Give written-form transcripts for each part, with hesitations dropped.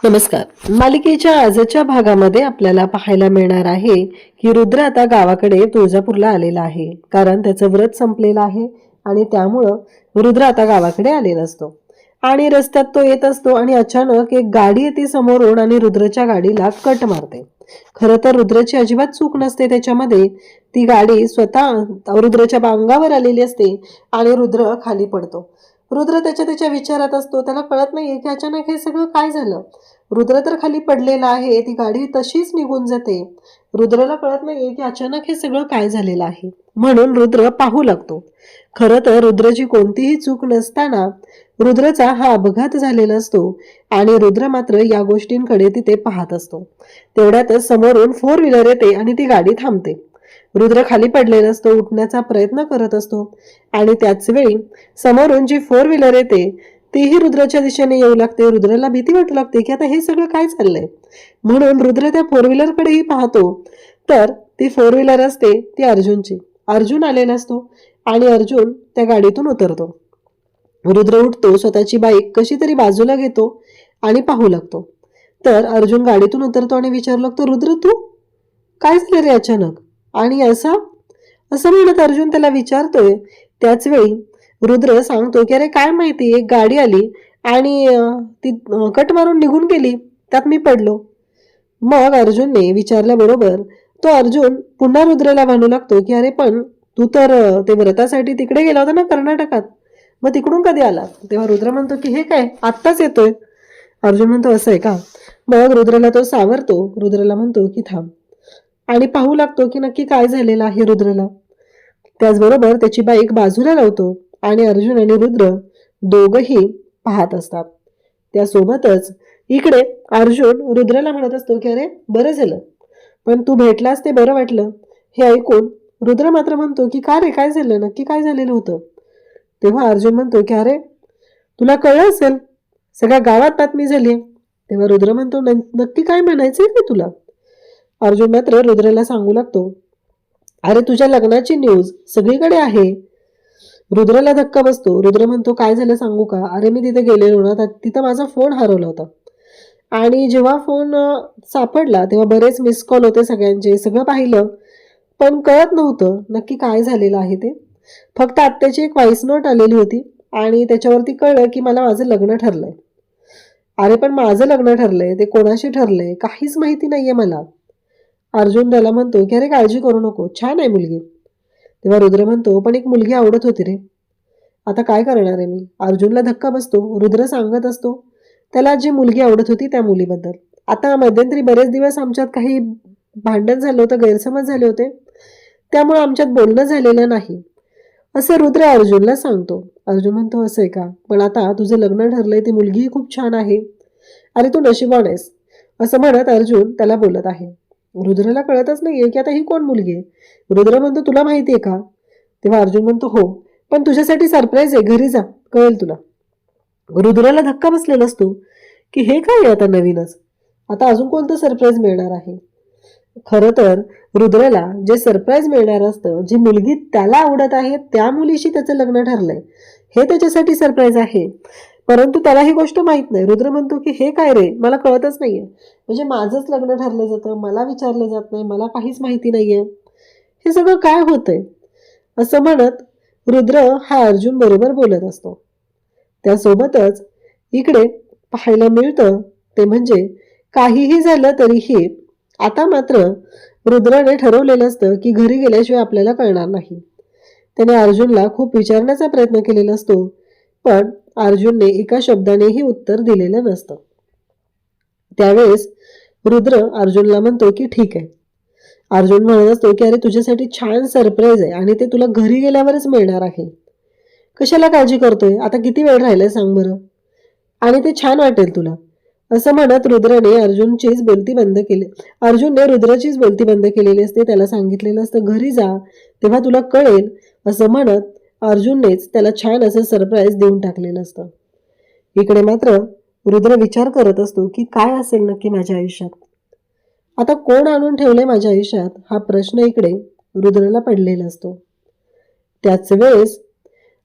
नमस्कार. मालिकेच्या आजच्या भागामध्ये आपल्याला पाहायला मिळणार आहे की रुद्र आता गावाकडे तुळजापूरला आलेला आहे, कारण त्याचं व्रत संपलेलं आहे आणि त्यामुळं रुद्र आता गावाकडे आलेला असतो. आणि रस्त्यात तो येत असतो आणि अचानक एक गाडी येते समोरून आणि रुद्रच्या गाडीला कट मारते. खरं तर रुद्रची अजिबात चूक नसते त्याच्यामध्ये. ती गाडी स्वतः रुद्रच्या अंगावर आलेली असते आणि रुद्र खाली पडतो. रुद्र त्याच्या विचारात असतो. त्याला कळत नाहीये की अचानक हे सगळं काय झालं. रुद्र तर खाली पडलेला आहे, ती गाडी तशीच निघून जाते. रुद्रला कळत नाहीये की अचानक हे सगळं काय झालेलं आहे. म्हणून रुद्र पाहू लागतो. खरं तर रुद्रची कोणतीही चूक नसताना रुद्रचा हा अपघात झालेला असतो आणि रुद्र मात्र या गोष्टींकडे तिथे पाहत असतो. तेवढ्यातच समोरून 4 व्हीलर येते आणि ती गाडी थांबते. रुद्र खाली पडलेला असतो, उठण्याचा प्रयत्न करत असतो आणि त्याच वेळी समोरून जी 4 व्हीलर येते तीही रुद्राच्या दिशेने येऊ लागते. रुद्राला भीती वाटू लागते की आता हे सगळं काय चाललंय. म्हणून रुद्र त्या 4 व्हीलरकडेही पाहतो, तर ती 4 व्हीलर असते ती अर्जुनची. अर्जुन आलेला असतो आणि अर्जुन त्या गाडीतून उतरतो. रुद्र उठतो, स्वतःची बाईक कशी तरी बाजूला घेतो आणि पाहू लागतो. तर अर्जुन गाडीतून उतरतो आणि विचारू लागतो, रुद्र तू काय झालं रे अचानक. आणि असं म्हणत अर्जुन त्याला विचारतोय. त्याच वेळी रुद्र सांगतो की अरे काय माहिती, एक गाडी आली आणि ती कट मारून निघून गेली, त्यात मी पडलो. मग अर्जुनने विचारल्याबरोबर तो अर्जुन पुन्हा रुद्रला म्हणू लागतो की अरे पण तू तर ते व्रतासाठी तिकडे गेला होता ना कर्नाटकात, मग तिकडून कधी आला. तेव्हा रुद्र म्हणतो की हे काय आत्ताच येतोय. अर्जुन म्हणतो असं आहे का. मग रुद्रला तो सावरतो. रुद्रला म्हणतो की थांब आणि पाहू लागतो की नक्की काय झालेलं आहे रुद्रला. त्याचबरोबर त्याची बाईक बाजूला लावतो आणि अर्जुन आणि रुद्र दोघही पाहत असतात. त्यासोबतच इकडे अर्जुन रुद्रला म्हणत असतो की अरे बरं झालं, पण तू भेटलास ते बरं वाटलं. हे ऐकून रुद्र मात्र म्हणतो की का रे काय झालं, नक्की काय झालेलं होतं. तेव्हा अर्जुन म्हणतो की अरे तुला कळलं असेल, सगळ्या गावात बातमी झाली. तेव्हा रुद्र म्हणतो नक्की काय म्हणायचंय का तुला. अर्जुन मात्र रुद्रला सांगू लागतो, अरे तुझ्या लग्नाची न्यूज सगळीकडे आहे. रुद्रला धक्का बसतो. रुद्र म्हणतो काय झालं सांगू का. अरे मी तिथे गेलेलो ना, तिथं माझा फोन हरवला होता आणि जेव्हा फोन सापडला तेव्हा बरेच मिस कॉल होते सगळ्यांचे, सगळं पाहिलं पण कळत नव्हतं नक्की काय झालेलं आहे ते. फक्त आत्याची एक व्हॉइस नोट आलेली होती आणि त्याच्यावरती कळलं की मला माझं लग्न ठरलंय. अरे पण माझं लग्न ठरलंय ते कोणाशी ठरलंय काहीच माहिती नाहीये मला. अर्जुन त्याला म्हणतो की अरे काळजी करू नको, छान आहे मुलगी. तेव्हा रुद्र म्हणतो पण एक मुलगी आवडत होती रे, आता काय करणार आहे मी. अर्जुनला धक्का बसतो. रुद्र सांगत असतो त्याला जी मुलगी आवडत होती त्या मुलीबद्दल. आता मध्यंतरी बरेच दिवस आमच्यात काही भांडण झालं होतं, गैरसमज झाले होते, त्यामुळे आमच्यात बोलणं झालेलं नाही, असं रुद्र अर्जुनला सांगतो. अर्जुन म्हणतो असं आहे का, पण आता तुझं लग्न ठरलंय, ती मुलगीही खूप छान आहे, अरे तू नशिबान आहेस, असं म्हणत अर्जुन त्याला बोलत आहे. रुद्रला कळतच नाहीये की आता ही कोण मुलगी आहे. रुद्र म्हणतो तुला माहिती आहे का. तेव्हा अर्जुन म्हणतो हो, पण तुझ्यासाठी सरप्राईज आहे, घरी जा कळेल तुला. रुद्रला धक्का बसलेला असतो की हे काय आता नवीनच, आता अजून कोणतं सरप्राईज मिळणार आहे. खरं तर रुद्रला जे सरप्राईज मिळणार असतं, जी मुलगी त्याला आवडत आहे त्या मुलीशी त्याचं लग्न ठरलंय, हे त्याच्यासाठी सरप्राईज आहे. परंतु त्याला ही गोष्ट माहित नाही. रुद्र म्हणतो की हे काय रे, मला कळतच नाहीये, म्हणजे माझंच लग्न ठरलं जातं, मला विचारलं जात नाही, मला काहीच माहिती नाहीये, हे सगळं काय होतंय. असं म्हणत रुद्र हा अर्जुन बरोबर बोलत असतो. त्यासोबतच इकडे पाहायला मिळतं ते म्हणजे काहीही झालं तरीही आता मात्र रुद्राने ठरवलेलं असतं की घरी गेल्याशिवाय आपल्याला कळणार नाही. त्याने अर्जुनला खूप विचारण्याचा प्रयत्न केलेला असतो, पण अर्जुनने एका शब्दानेही उत्तर दिलेलं नसतं. त्यावेळेस रुद्र अर्जुनला म्हणतो की ठीक आहे. अर्जुन म्हणत असतो की अरे तुझ्यासाठी छान सरप्राईज आहे आणि ते तुला घरी गेल्यावरच मिळणार आहे, कशाला काळजी करतोय, आता किती वेळ राहिलाय सांग बरं, आणि ते छान वाटेल तुला. असं म्हणत रुद्रने अर्जुनने रुद्राचीच बोलती बंद केलेली असते. त्याला सांगितलेलं असतं घरी जा तेव्हा तुला कळेल, असं म्हणत अर्जुननेच त्याला छान असं सरप्राईज देऊन टाकलेलं असतं. इकडे मात्र रुद्र विचार करत असतो की काय असेल नक्की माझ्या आयुष्यात, आता कोण आणून ठेवलंय माझ्या आयुष्यात, हा प्रश्न इकडे रुद्रला पडलेला असतो. त्याच वेळेस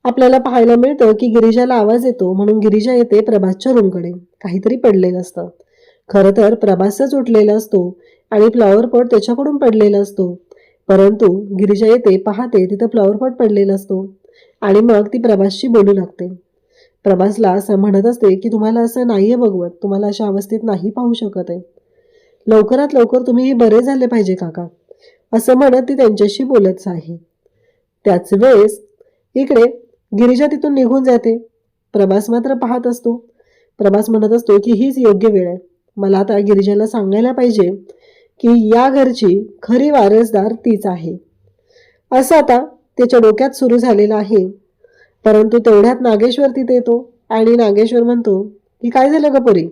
आपल्याला पाहायला मिळतं की गिरिजाला आवाज येतो, म्हणून गिरिजा येते प्रभासच्या रूमकडे. काहीतरी पडलेलं असतं. खरं तर प्रभासच उठलेला असतो आणि फ्लॉवर पॉट त्याच्याकडून पडलेला असतो. परंतु गिरिजा येते, पाहते तिथं फ्लॉवर पॉट पडलेला असतो आणि मग ती प्रभासशी बोलू लागते. प्रभासला असं म्हणत असते की तुम्हाला असं नाहीये बघवत, तुम्हाला अशा अवस्थेत नाही पाहू शकत आहे. लवकरात लवकर तुम्ही बरे झाले पाहिजे काका, असं म्हणत ती त्यांच्याशी बोलत आहे. त्याच वेळेस इकडे गिरिजा तिथून निघून जाते. प्रभास मात्र पाहत असतो. प्रभास म्हणत असतो की हीच योग्य वेळ आहे. मला आता गिरिजाला सांगायला पाहिजे की या घरची खरी वारसदार तीच आहे, असं आता त्याच्या डोक्यात सुरू झालेलं आहे. परंतु तेवढ्यात नागेश्वर तिथे येतो आणि नागेश्वर म्हणतो की काय झालं ग पोरी?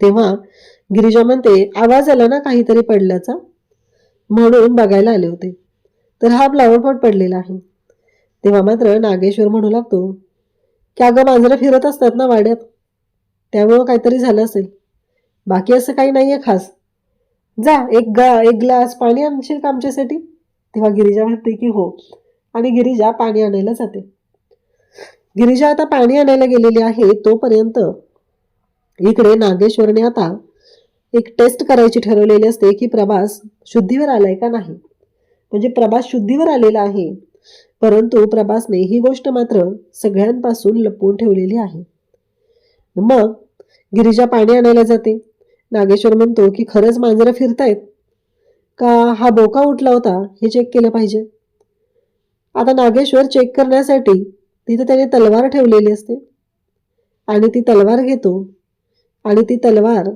तेव्हा गिरिजा म्हणते आवाज आला ना काहीतरी पडल्याचा, म्हणून बघायला आले होते. तर हा फ्लॉवर पॉट पडलेला आहे. तेव्हा मात्र नागेश्वर म्हणू लागतो की अगं मांजरं फिरत असतात ना वाड्यात, त्यामुळं काहीतरी झालं असेल, बाकी असं काही नाहीये खास. जा एक ग्लास पाणी आणशील का आमच्यासाठी? तेव्हा गिरिजा म्हणते की हो, आणि गिरिजा पाणी आणायला जाते. गिरिजा आता पाणी आणायला गेलेली आहे. तोपर्यंत इकडे नागेश्वरने आता एक टेस्ट करायची ठरवलेली असते की प्रभास शुद्धीवर आलाय का नाही. म्हणजे प्रभास शुद्धीवर आलेला आहे, परंतु प्रभासने ही गोष्ट मात्र सगळ्यांपासून लपवून ठेवलेली आहे. मग गिरिजा पाणी आणायला जाते. नागेश्वर म्हणतो की खरंच मांजरं फिरतायत का हा बोका उठला होता हे चेक केलं पाहिजे. आता नागेश्वर चेक करण्यासाठी तिथे त्याने तलवार ठेवलेली असते आणि ती तलवार घेतो आणि ती तलवार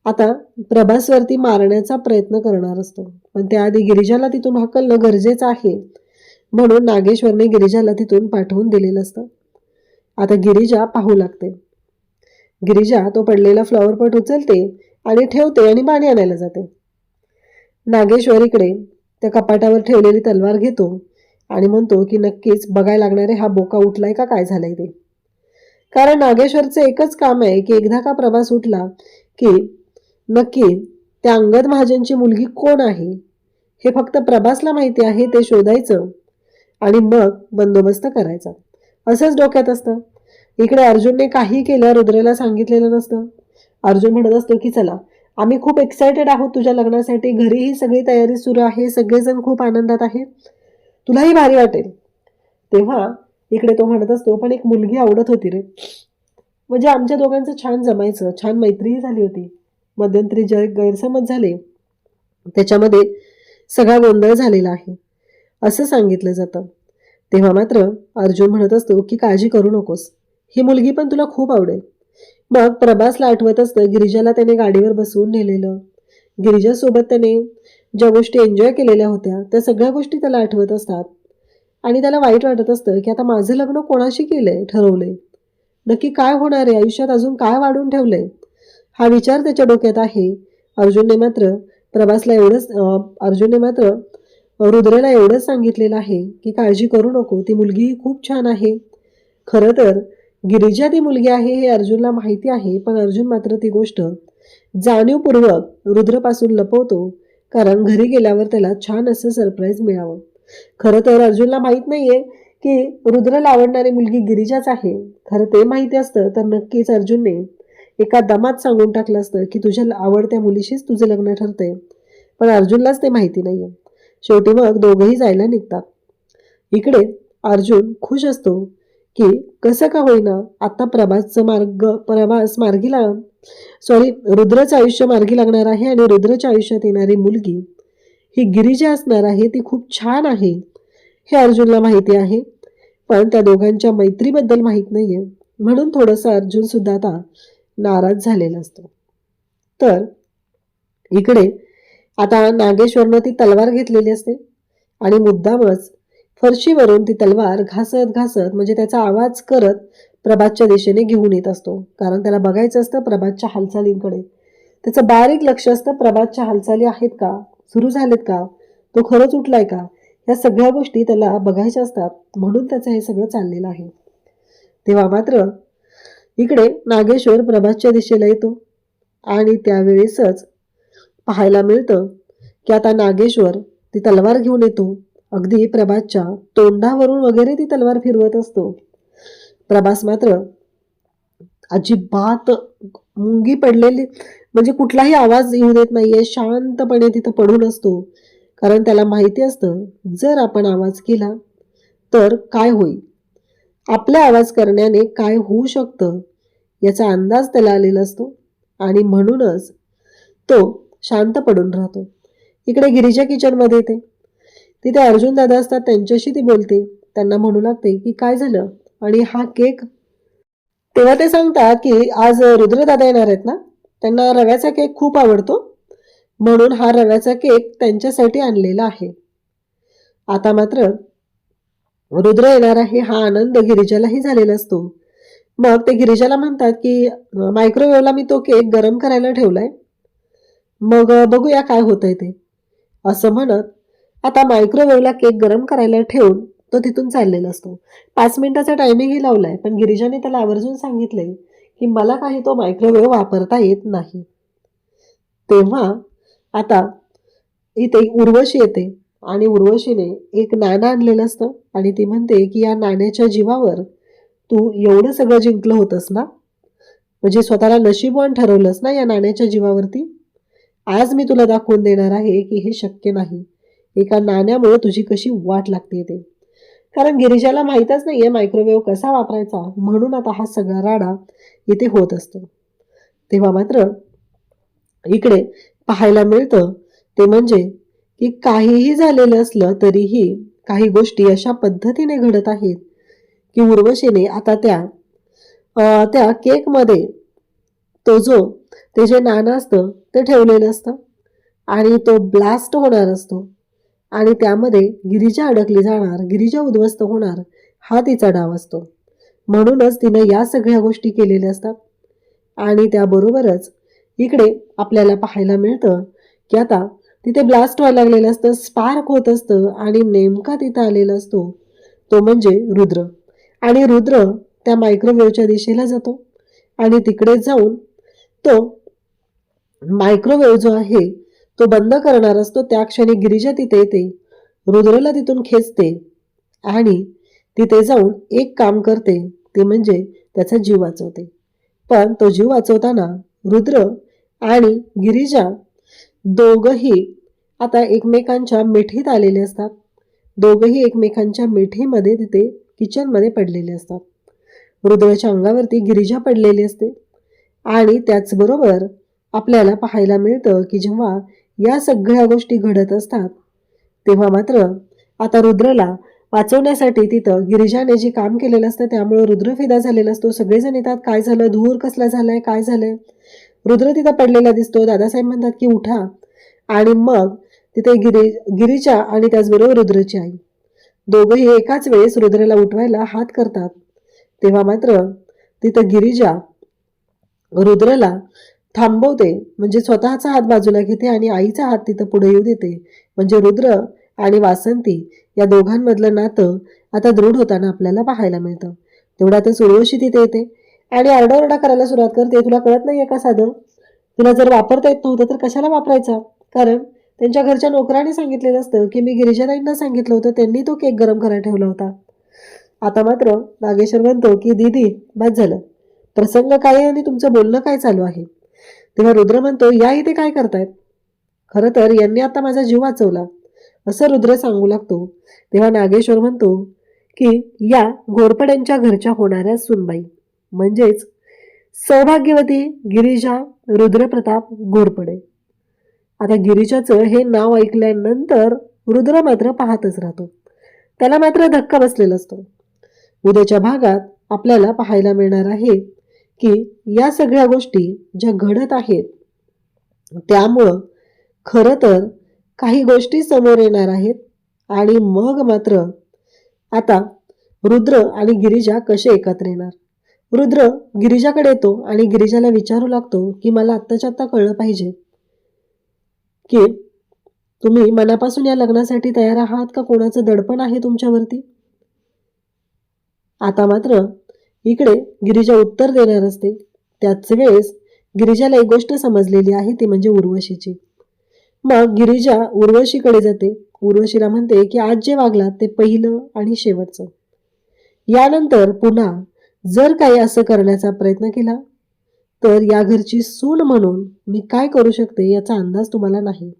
आता प्रभासवरती मारण्याचा प्रयत्न करणार असतो. पण त्याआधी गिरिजाला तिथून हकलणं गरजेचं आहे, म्हणून नागेश्वरने गिरिजाला तिथून पाठवून दिलेलं असतं. आता गिरिजा पाहू लागते. गिरिजा तो पडलेला फ्लॉवर पॉट उचलते आणि ठेवते आणि पाणी आणायला जाते. नागेश्वर इकडे त्या कपाटावर ठेवलेली तलवार घेतो आणि म्हणतो की नक्कीच बघायला लागणार आहे हा बोका उठलाय का काय झालंय ते. कारण नागेश्वरचं एकच काम आहे की एकदा का प्रभास उठला की नक्की त्या अंगद महाजनची मुलगी कोण आहे हे फक्त प्रभासला माहिती आहे, ते शोधायचं आणि मग बंदोबस्त करायचा, असंच डोक्यात असतं. इकडे अर्जुनने काही केलं रुद्रला सांगितलेलं नसतं. अर्जुन म्हणत असतो की चला आम्ही खूप एक्सायटेड आहोत तुझ्या लग्नासाठी, घरीही सगळी तयारी सुरू आहे, सगळेजण खूप आनंदात आहेत, तुलाही भारी वाटेल. तेव्हा इकडे तो म्हणत असतो पण एक मुलगी आवडत होती रे, म्हणजे आमच्या दोघांचं छान जमायचं, छान मैत्रीही झाली होती. मध्यंतरी जे गैरसमज झाले त्याच्यामध्ये सगळा गोंधळ झालेला आहे असं सांगितलं जातं. तेव्हा मात्र अर्जुन म्हणत असतो की काळजी करू नकोस, ही मुलगी पण तुला खूप आवडेल. मग प्रभासला आठवत असतं गिरिजाला त्याने गाडीवर बसवून नेलेलं, गिरिजासोबत त्याने ज्या गोष्टी एन्जॉय केलेल्या होत्या त्या सगळ्या गोष्टी त्याला आठवत असतात आणि त्याला वाईट वाटत असतं की आता माझं लग्न कोणाशी केलंय, ठरवलंय, नक्की काय होणार आहे आयुष्यात, अजून काय वाढून ठेवलंय, हा विचार त्याच्या डोक्यात आहे. अर्जुनने मात्र रुद्रला एवढंच सांगितलेलं आहे की काळजी करू नको, ती मुलगी खूप छान आहे. खरं तर गिरिजा ती मुलगी आहे हे अर्जुनला माहिती आहे, पण अर्जुन मात्र ती गोष्ट जाणीवपूर्वक रुद्रपासून लपवतो, कारण घरी गेल्यावर त्याला छान असं सरप्राईज मिळावं. खरं तर अर्जुनला माहित नाहीये की रुद्रला आवडणारी मुलगी गिरिजाच आहे. खरं ते माहिती असतं तर नक्कीच अर्जुनने एका दमात सांगून टाकलं असतं की तुझ्या आवडत्या मुलीशीच तुझं लग्न ठरतंय, पण अर्जुनलाच ते माहिती नाहीये. शेवटी मग दोघंही जायला निघतात. इकडे अर्जुन खुश असतो की कसं का होईना आता रुद्रचं आयुष्य मार्गी लागणार आहे आणि रुद्रच्या आयुष्यात येणारी मुलगी ही गिरिजा असणार आहे, ती खूप छान आहे हे अर्जुनला माहिती आहे, पण त्या दोघांच्या मैत्रीबद्दल माहित नाहीये, म्हणून थोडंसं अर्जुन सुद्धा आता नाराज झालेला असतो. तर इकडे आता नागेश्वरनं ती तलवार घेतलेली असते आणि मुद्दामच फरशीवरून ती तलवार घासत घासत म्हणजे त्याचा आवाज करत प्रभातच्या दिशेने घेऊन येत असतो. कारण त्याला बघायचं असतं प्रभातच्या हालचालींकडे, त्याचं बारीक लक्ष असतं प्रभातच्या हालचाली आहेत का, सुरू झालेत का, तो खरंच उठलाय का, या सगळ्या गोष्टी त्याला बघायच्या असतात, म्हणून त्याचं हे सगळं चाललेलं आहे. तेव्हा मात्र इकडे नागेश्वर प्रभातच्या दिशेला येतो आणि त्यावेळेसच पाहायला मिळतं की आता नागेश्वर ती तलवार घेऊन येतो, अगदी प्रभासच्या तोंडावरून वगैरे ती तलवार फिरवत असतो. प्रभास मात्र अजिबात मुंगी पडलेली, म्हणजे कुठलाही आवाज येऊ देत नाहीये, शांतपणे तिथं पडून असतो. कारण त्याला माहिती असतं जर आपण आवाज केला तर काय होईल, आपल्या आवाज करण्याने काय होऊ शकतं याचा अंदाज त्याला आलेला असतो आणि म्हणूनच तो शांत पडून राहतो. इकडे गिरीजा किचनमध्ये येते. तिथे अर्जुन दादा असतात, त्यांच्याशी ती बोलते. त्यांना म्हणू लागते की काय झालं आणि हा केक. तेव्हा ते सांगतात की आज रुद्रदादा येणार आहेत ना, त्यांना रव्याचा केक खूप आवडतो, म्हणून हा रव्याचा केक त्यांच्यासाठी आणलेला आहे. आता मात्र रुद्र येणार आहे हा आनंद गिरिजालाही झालेला असतो. मग ते गिरिजाला म्हणतात की मायक्रोवेव्हला मी तो केक गरम करायला ठेवलाय, मग बघूया काय होतंय ते. असं म्हणत आता मायक्रोवेव्हला केक गरम करायला ठेवून तो तिथून चाललेला असतो. 5 मिनिटाचा टायमिंगही लावलाय, पण गिरिजाने त्याला आवर्जून सांगितलंय की मला काही तो मायक्रोवेव्ह वापरता येत नाही. तेव्हा आता इथे उर्वशी येते आणि उर्वशीने एक नाणं आणलेलं असतं आणि ती म्हणते की या नाण्याच्या जीवावर तू एवढं सगळं जिंकलं होतंस ना, म्हणजे स्वतःला नशीबवान ठरवलंस ना या नाण्याच्या जीवावरती. आज मी तुला दाखवून देणार आहे की हे शक्य नाही, एका नाण्यामुळे तुझी कशी वाट लागते ते. कारण गिरिजाला माहीतच नाहीये मायक्रोवेव्ह कसा वापरायचा, म्हणून आता हा सगळा राडा इथे होत असतो. तेव्हा मात्र इकडे पाहायला मिळतं ते म्हणजे की काहीही झालेलं असलं तरीही काही गोष्टी अशा पद्धतीने घडत आहेत की उर्वशीने आता त्या केकमध्ये तो जो ते जे नाणं असतं ते ठेवलेलं असतं आणि तो ब्लास्ट होणार असतो आणि त्यामध्ये गिरिजा अडकली जाणार, गिरिजा उद्ध्वस्त होणार, हा तिचा डाव असतो. म्हणूनच तिनं या सगळ्या गोष्टी केलेल्या असतात. आणि त्याबरोबरच इकडे आपल्याला पाहायला मिळतं की आता तिथे ब्लास्ट व्हायला लागलेलं असतं, स्पार्क होत असतं आणि नेमका तिथं आलेला असतो तो म्हणजे रुद्र. आणि रुद्र त्या मायक्रोवेव्हच्या दिशेला जातो आणि तिकडे जाऊन तो मायक्रोवेव्ह जो आहे तो बंद करणार असतो. त्या क्षणी गिरिजा तिथे येते, रुद्रला तिथून खेचते आणि तिथे जाऊन एक काम करते, ते म्हणजे त्याचा जीव वाचवते. पण तो जीव वाचवताना रुद्र आणि गिरिजा दोघंही आता एकमेकांच्या मिठीत आलेले असतात. दोघंही एकमेकांच्या मिठीमध्ये तिथे किचनमध्ये पडलेले असतात. रुद्राच्या अंगावरती गिरिजा पडलेली असते आणि त्याचबरोबर आपल्याला पाहायला मिळतं की जेव्हा या सगळ्या गोष्टी घडत असतात तेव्हा मात्र आता रुद्रला वाचवण्यासाठी तिथं गिरिजाने जे काम केलेलं असतं त्यामुळे रुद्र फिदा झालेला असतो. सगळेजण येतात, काय झालं, धूर कसला झालाय, काय झालंय. रुद्र तिथं पडलेला दिसतो. दादासाहेब म्हणतात की उठा आणि मग तिथे गिरिजा आणि त्याचबरोबर रुद्रची आई दोघंही एकाच वेळेस रुद्रला उठवायला हात करतात. तेव्हा मात्र तिथं गिरिजा रुद्रला थांबवते, म्हणजे स्वतःचा हात बाजूला घेते आणि आईचा हात तिथं पुढे येऊ देते. म्हणजे रुद्र आणि वासंती या दोघांमधलं नातं आता दृढ होताना आपल्याला पाहायला मिळतं. तेवढ्यातच उर्वशी तिथे येते आणि आरडाओरडा करायला सुरुवात करते, तुला कळत नाहीये का साधं, तुला जर वापरता येत नव्हतं तर कशाला वापरायचा. कारण त्यांच्या घरच्या नोकराने सांगितलेलं असतं की मी गिरिजाताईंना सांगितलं होतं, त्यांनी तो केक गरम करायला ठेवला होता. आता मात्र नागेश्वर म्हणतो की दीदी बस झालं, प्रसंग काय आहे आणि तुमचं बोलणं काय चालू आहे. तेव्हा रुद्र म्हणतो या इथे काय करतायत, खरं तर यांनी आता माझा जीव वाचवला, असं रुद्र सांगू लागतो. तेव्हा नागेश्वर म्हणतो की या घोरपड्यांच्या घरच्या होणाऱ्या सुनबाई म्हणजेच सौभाग्यवती गिरिजा रुद्रप्रताप घोरपडे. आता गिरिजाचं हे नाव ऐकल्यानंतर रुद्र मात्र पाहतच राहतो. त्याला मात्र धक्का बसलेला असतो. उद्याच्या भागात आपल्याला पाहायला मिळणार आहे की या सगळ्या गोष्टी ज्या घडत आहेत त्यामुळं खरं तर काही गोष्टी समोर येणार आहेत आणि मग मात्र आता रुद्र आणि गिरिजा कसे एकत्र येणार. रुद्र गिरिजाकडे येतो आणि गिरिजाला विचारू लागतो की मला आत्ताच्या आत्ता कळलं पाहिजे की तुम्ही मनापासून या लग्नासाठी तयार आहात का कोणाचं दडपण आहे तुमच्यावरती. आता मात्र इकडे गिरिजा उत्तर देणार असते. त्याच वेळेस गिरिजाला एक गोष्ट समजलेली आहे, ती म्हणजे उर्वशीची. मग गिरिजा उर्वशीकडे जाते. उर्वशीला म्हणते की आज जे वागलात ते पहिलं आणि शेवटचं. यानंतर पुन्हा जर काही असं करण्याचा प्रयत्न केला तर या घरची सून म्हणून मी काय करू शकते याचा अंदाज तुम्हाला नाही,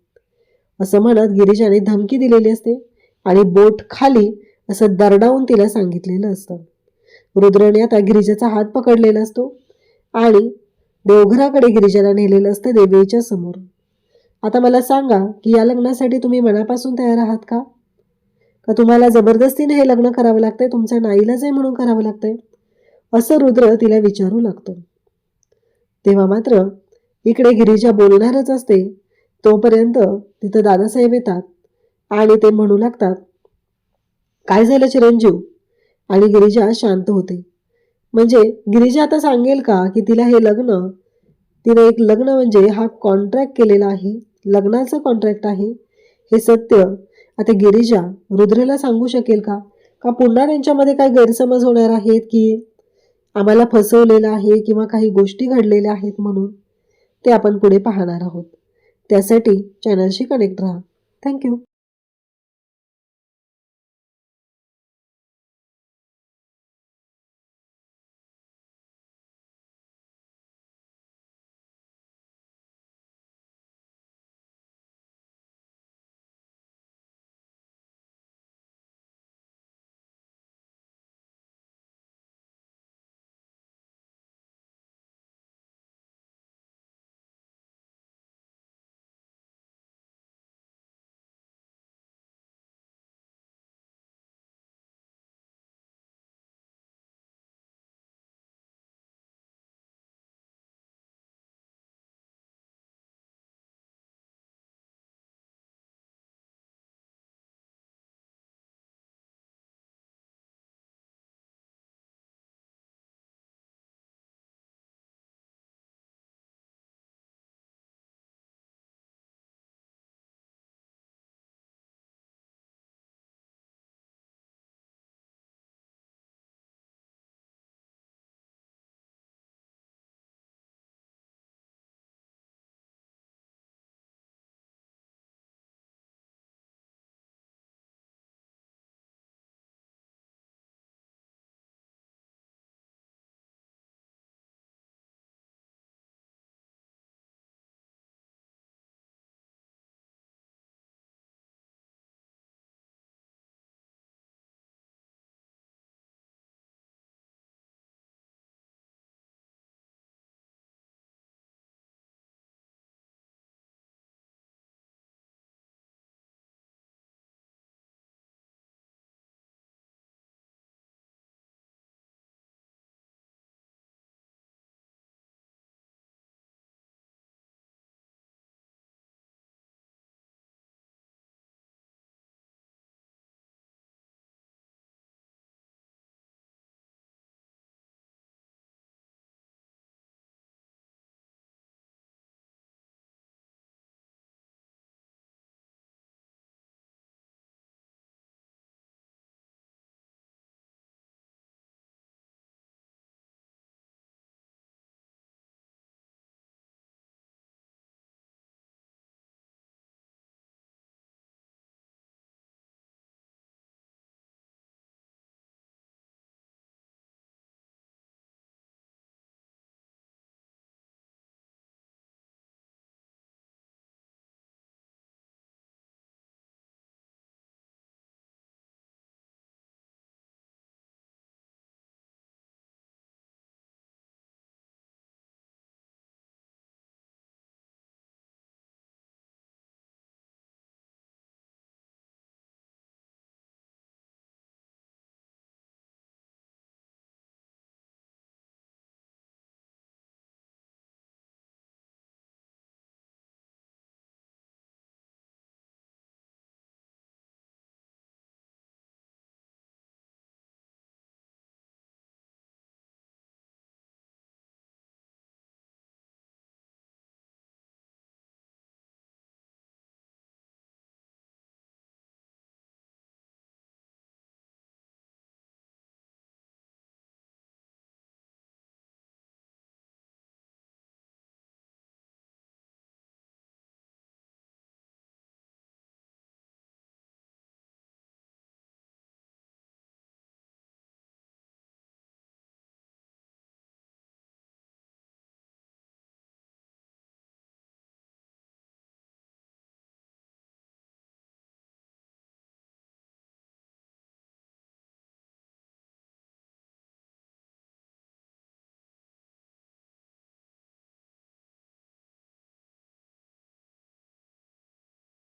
असं म्हणत गिरिजाने धमकी दिलेली असते आणि बोट खाली असं दरडावून तिला सांगितलेलं असतं. रुद्रने आता गिरिजाचा हात पकडलेला असतो आणि देवघराकडे गिरिजाला नेलेलं असतं देवीच्या समोर. आता मला सांगा की या लग्नासाठी तुम्ही मनापासून तयार आहात का? का तुम्हाला जबरदस्तीने हे लग्न करावं लागतंय, तुमचा नाईलाज आहे म्हणून करावं लागतंय? असं रुद्र तिला विचारू लागतो. तेव्हा मात्र इकडे गिरिजा बोलणारच असते तोपर्यंत तिथं दादासाहेब येतात आणि ते म्हणू लागतात, काय झालं चिरंजीव? आणि गिरिजा शांत होते. म्हणजे गिरिजा आता सांगेल का की तिला हे लग्न, तिने एक लग्न म्हणजे हा कॉन्ट्रॅक्ट केलेला आहे, लग्नाचं कॉन्ट्रॅक्ट आहे, हे सत्य आता गिरिजा रुद्रला सांगू शकेल का? का पुन्हा त्यांच्यामध्ये काही गैरसमज होणार आहेत की आम्हाला फसवलेलं आहे किंवा काही गोष्टी घडलेल्या आहेत म्हणून? ते आपण पुढे पाहणार आहोत. त्यासाठी चॅनलशी कनेक्ट राहा. थँक्यू.